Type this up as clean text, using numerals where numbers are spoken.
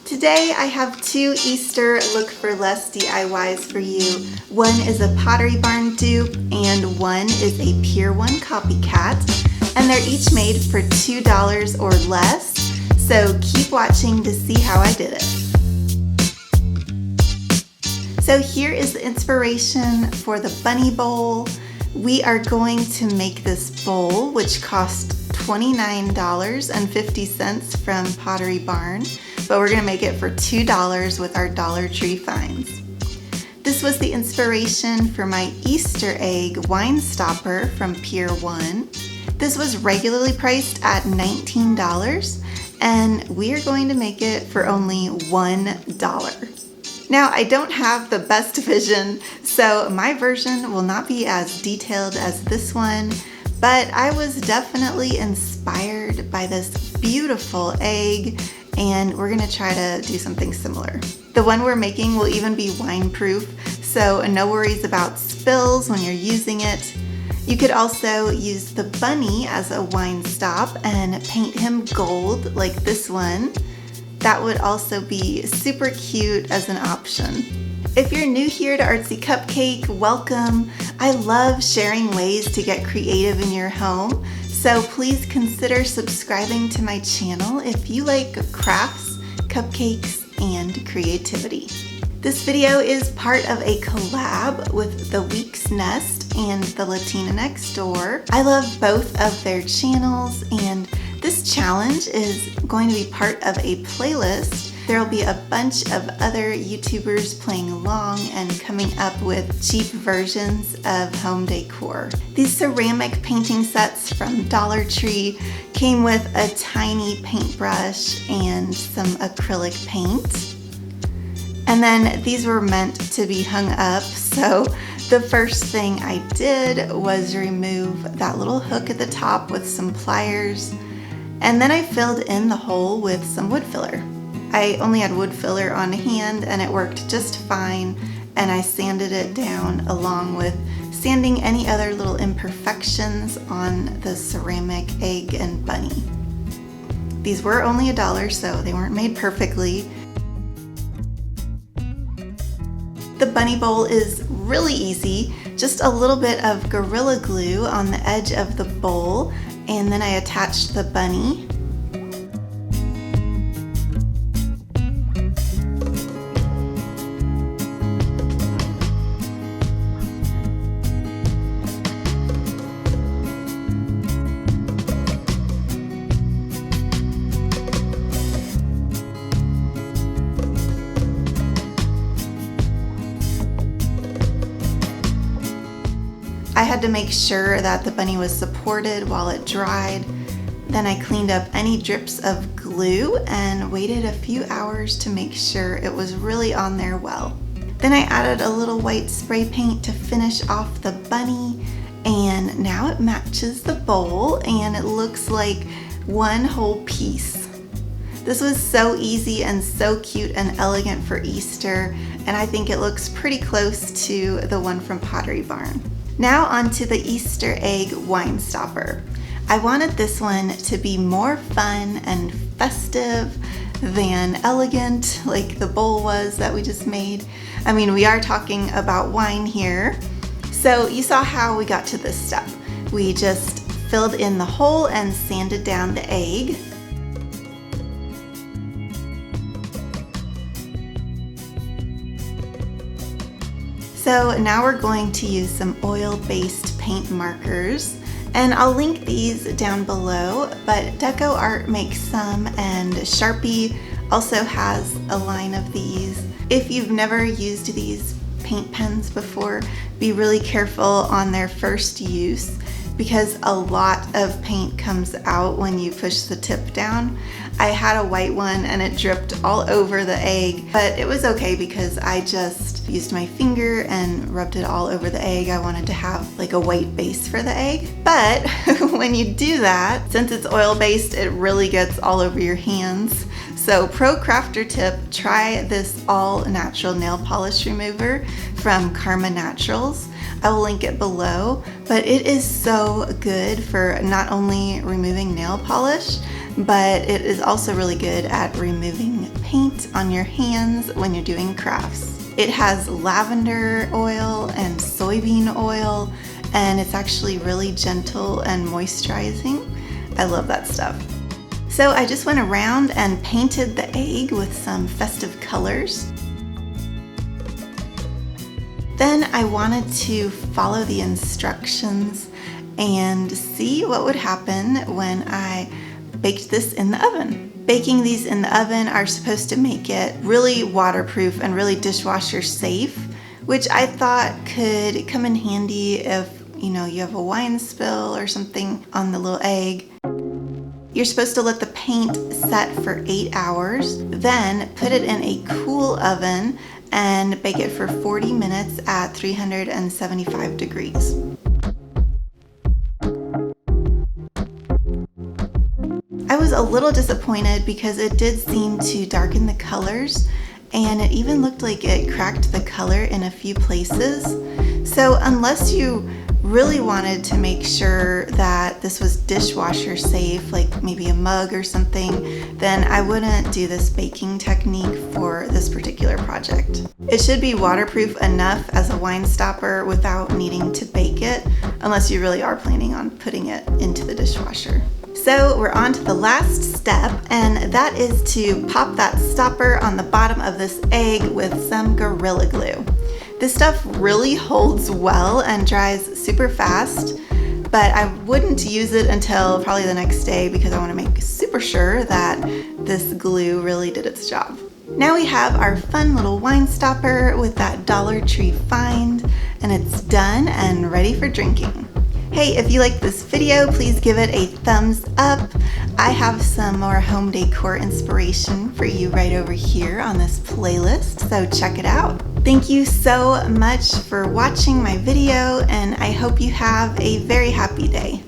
Today I have two Easter Look for Less DIYs for you. One is a Pottery Barn dupe and one is a Pier One copycat. And they're each made for $2 or less. So keep watching to see how I did it. So here is the inspiration for the bunny bowl. We are going to make this bowl, which cost $29.50 from Pottery Barn, but we're gonna make it for $2 with our Dollar Tree finds. This was the inspiration for my Easter egg wine stopper from Pier One. This was regularly priced at $19, and we are going to make it for only $1. Now, I don't have the best vision, so my version will not be as detailed as this one, but I was definitely inspired by this beautiful egg, and we're gonna try to do something similar. The one we're making will even be wine-proof, so no worries about spills when you're using it. You could also use the bunny as a wine stop and paint him gold like this one. That would also be super cute as an option. If you're new here to Artsy Cupcake, welcome. I love sharing ways to get creative in your home, so please consider subscribing to my channel if you like crafts, cupcakes, and creativity. This video is part of a collab with The Week's Nest and the Latina Next Door. I love both of their channels, and this challenge is going to be part of a playlist. There will be a bunch of other YouTubers playing along and coming up with cheap versions of home decor. These ceramic painting sets from Dollar Tree came with a tiny paintbrush and some acrylic paint. And then these were meant to be hung up, so the first thing I did was remove that little hook at the top with some pliers, and then I filled in the hole with some wood filler. I only had wood filler on hand and it worked just fine, and I sanded it down along with sanding any other little imperfections on the ceramic egg and bunny. These were only $1, so they weren't made perfectly. The bunny bowl is really easy, just a little bit of Gorilla Glue on the edge of the bowl, and then I attached the bunny. I had to make sure that the bunny was supported while it dried. Then I cleaned up any drips of glue and waited a few hours to make sure it was really on there well. Then I added a little white spray paint to finish off the bunny, and now it matches the bowl and it looks like one whole piece. This was so easy and so cute and elegant for Easter, and I think it looks pretty close to the one from Pottery Barn. Now onto the Easter egg wine stopper. I wanted this one to be more fun and festive than elegant like the bowl was that we just made. I mean, we are talking about wine here. So you saw how we got to this step. We just filled in the hole and sanded down the egg. So now we're going to use some oil-based paint markers, and I'll link these down below, but Deco Art makes some, and Sharpie also has a line of these. If you've never used these paint pens before, be really careful on their first use because a lot of paint comes out when you push the tip down. I had a white one and it dripped all over the egg, but it was okay because I just used my finger and rubbed it all over the egg. I wanted to have like a white base for the egg. But when you do that, since it's oil-based, it really gets all over your hands. So pro crafter tip, try this all natural nail polish remover from Karma Naturals. I will link it below, but it is so good for not only removing nail polish, but it is also really good at removing paint on your hands when you're doing crafts. It has lavender oil and soybean oil, and it's actually really gentle and moisturizing. I love that stuff. So I just went around and painted the egg with some festive colors. Then I wanted to follow the instructions and see what would happen when I baked this in the oven. Baking these in the oven are supposed to make it really waterproof and really dishwasher safe, which I thought could come in handy if you have a wine spill or something on the little egg. You're supposed to let the paint set for 8 hours, then put it in a cool oven and bake it for 40 minutes at 375 degrees. I was a little disappointed because it did seem to darken the colors, and it even looked like it cracked the color in a few places. So unless you really wanted to make sure that this was dishwasher safe, like maybe a mug or something, then I wouldn't do this baking technique for this particular project. It should be waterproof enough as a wine stopper without needing to bake it, unless you really are planning on putting it into the dishwasher. So we're on to the last step, and that is to pop that stopper on the bottom of this egg with some Gorilla Glue. This stuff really holds well and dries super fast, but I wouldn't use it until probably the next day because I want to make super sure that this glue really did its job. Now we have our fun little wine stopper with that Dollar Tree find, and it's done and ready for drinking. Hey, if you liked this video, please give it a thumbs up. I have some more home decor inspiration for you right over here on this playlist, so check it out. Thank you so much for watching my video, and I hope you have a very happy day.